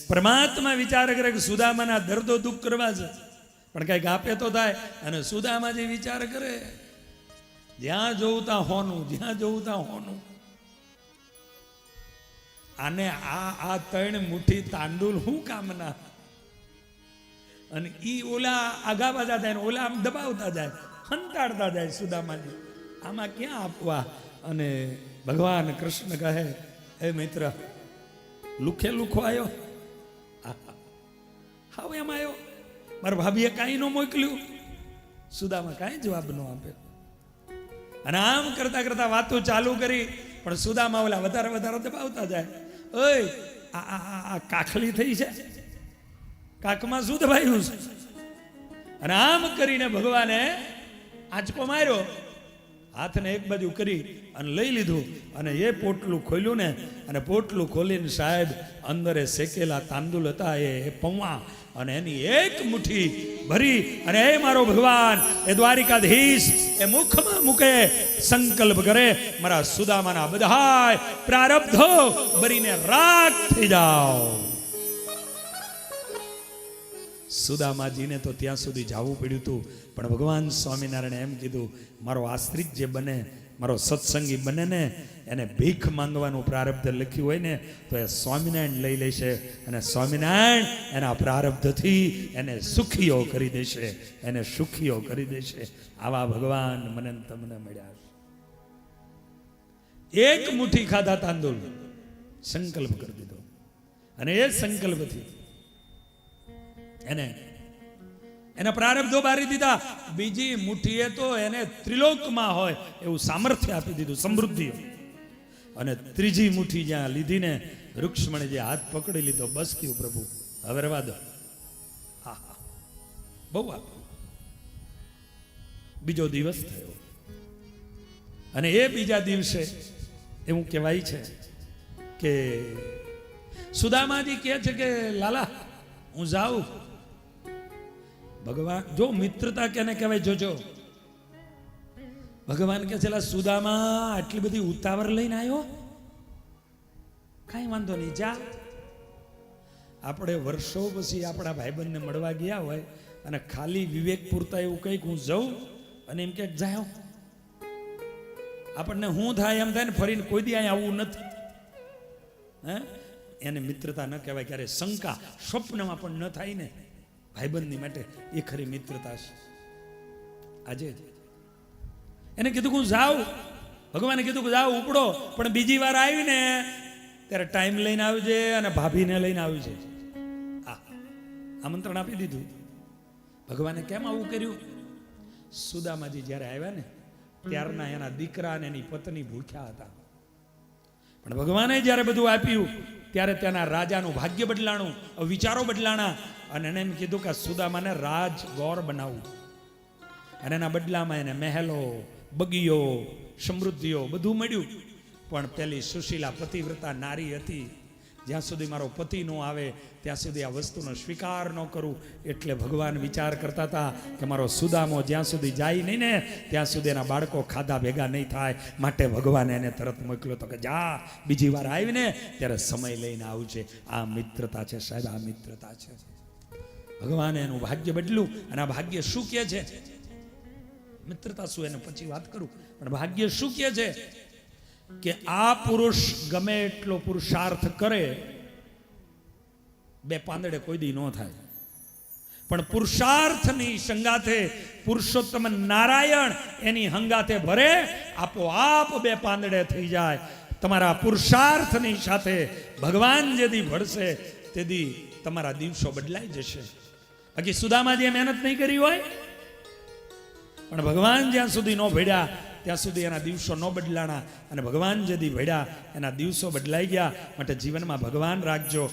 પરમાત્મા વિચાર કરે કે સુદામાના દર્દો દુઃખ કરવા છે, પણ કંઈક આપે તો થાય. અને સુદામાજી વિચાર કરે, જ્યાં જોવું ત્યાં હોનું, જ્યાં જોવું ત્યાં હોનું. આને આ 3 મુઠ્ઠી તાંડુલ શું કામના? અને ઈ ઓલા આગા પાછા થાય ને ઓલા આમ દબાવતા જાય, હંતાડતા જાય સુદામાજી, આમાં ક્યાં આપવા? અને ભગવાન કૃષ્ણ કહે, હે મિત્ર, લુખે લુખો આવ્યો, હાવ એમ આવ્યો, મારા ભાભીએ કાંઈ ન મોકલ્યું. સુદામા કાંઈ જવાબ ન આપે. અને આમ કરતા કરતા વાતો ચાલુ કરી, પણ સુદામા ઓલા વધારે વધારે દબાવતા જાય. ઓય આ કાખલી થઈ છે, કાકમાં શું દબાયું છે? અને આમ કરીને ભગવાને આંચકો માર્યો, હાથને એક બાજુ કરી અને લઈ લીધું. અને એ પોટલું ખોલ્યું ને, અને પોટલું ખોલીને સાહેબ અંદરે શેકેલા તાંદુલ હતા એ પૌવા, અને એની એક મુઠ્ઠી ભરી અને એ મારો ભગવાન એ દ્વારિકાધીશ એ મુખમાં મૂકે, સંકલ્પ કરે, મારા સુદામાના બધાય પ્રારબ્ધો ભરીને રાખ થઈ જાઓ. સુદામાજીને તો ત્યાં સુધી જવું પડ્યું હતું, પણ ભગવાન સ્વામિનારાયણે એમ કીધું, મારો આશ્રિત જે બને, મારો સત્સંગી બને ને, એને ભીખ માંગવાનું પ્રારબ્ધ લખ્યું હોય ને, તો એ સ્વામિનારાયણ લઈ લેશે, અને સ્વામિનારાયણ એના પ્રારબ્ધથી એને સુખીઓ કરી દેશે, એને સુખીઓ કરી દેશે. આવા ભગવાન મને તમને મળ્યા. એક મુઠ્ઠી ખાધા તાંદુલ, સંકલ્પ કરી દીધો, અને એ સંકલ્પથી એના પ્રારબ્ધો બારી દીધા. બીજી મુઠ્ઠીએ તો એને ત્રિલોકમાં હોય એવું સામર્થ્ય આપી દીધું, સમૃદ્ધિ. અને ત્રીજી મુઠ્ઠી જ્યાં લીધીને રૂક્ષ્મણી જે હાથ પકડી લીધો, બસ થયું પ્રભુ, હવે રવા દો. હા હા, બહુ આપ્યું. બીજો દિવસ થયો, અને એ બીજા દિવસે એવું કહેવાય છે કે સુદામાજી કહે છે કે લાલા હું જાઉં. ભગવાન જો મિત્રતા કેને કહેવાય જોજો. ભગવાન કે છે સુદામા આટલી બધી ઉતાવળ લઈને આવ્યો, કાંઈ વાંધો નહીં, જા. આપણે વર્ષો પછી આપણા ભાઈબંધને મળવા ગયા હોય અને ખાલી વિવેક પૂરતા એવું કંઈક હું જાઉં અને એમ કે જાઓ, આપણને શું થાય એમ થાય ને, ફરીને કોઈ દી અહીં આવવું નથી. હે, એને મિત્રતા ન કહેવાય. ક્યારે શંકા સ્વપ્નમાં પણ ન થાય ને ભાઈબંધની માટે, એ ખરી મિત્રતા છે. આજે એને કીધું કે હું જાઉં, ભગવાને કીધું કે જાઉં ઉપડો, પણ બીજી વાર આવીને ત્યારે ટાઈમ લઈને આવજે અને ભાભીને લઈને આવજે. હા, આમંત્રણ આપી દીધું. ભગવાને કેમ આવું કર્યું? સુદામાજી જ્યારે આવ્યા ને ત્યારના એના દીકરા અને એની પત્ની ભૂખ્યા હતા, પણ ભગવાને જ્યારે બધું આપ્યું ત્યારે તેના રાજાનું ભાગ્ય બદલાણું, વિચારો બદલાણા. અને એને એમ કીધું કે સુદામાને રાજ ગોર બનાવવું, અને એના બદલામાં એને મહેલો, બગીઓ, સમૃદ્ધિઓ બધું મળ્યું. પણ પેલી સુશીલા પતિવ્રતા નારી હતી, જ્યાં સુધી મારો પતિ ન આવે ત્યાં સુધી આ વસ્તુનો સ્વીકાર ન કરું. એટલે ભગવાન વિચાર કરતા હતા કે મારો સુદામો જ્યાં સુધી જાય નહીં ને ત્યાં સુધી એના બાળકો ખાધા ભેગા નહીં થાય, માટે ભગવાને એને તરત મોકલ્યો તો કે જા, બીજી વાર આવીને ત્યારે સમય લઈને આવજે. આ મિત્રતા છે સાહેબ, આ મિત્રતા છે. ભગવાને એનું ભાગ્ય બદલ્યું. અને આ ભાગ્ય શું કહે છે? મિત્રતા શું એને પછી વાત કરું, પણ ભાગ્ય શું કહે છે કે આ પુરુષ ગમે એટલો પુરુષાર્થ કરે, 2 પાંદડે કોઈ દી ન થાય, પણ પુરુષાર્થની સંગાથે પુરુષોત્તમ નારાયણ એની હંગાથે ભરે, આપોઆપ 2 પાંદડે થઈ જાય. તમારા પુરુષાર્થની સાથે ભગવાન જેદી ભળશે તેદી તમારા દિવસો બદલાઈ જશે. બાકી સુદામાજીએ મહેનત નહીં કરી હોય, પણ ભગવાન જ્યાં સુધી ન ભેડ્યા ત્યાં સુધી એના દિવસો ન બદલાણા, અને ભગવાન જેદી ભેડ્યા એના દિવસો બદલાઈ ગયા. માટે જીવનમાં ભગવાન રાખજો.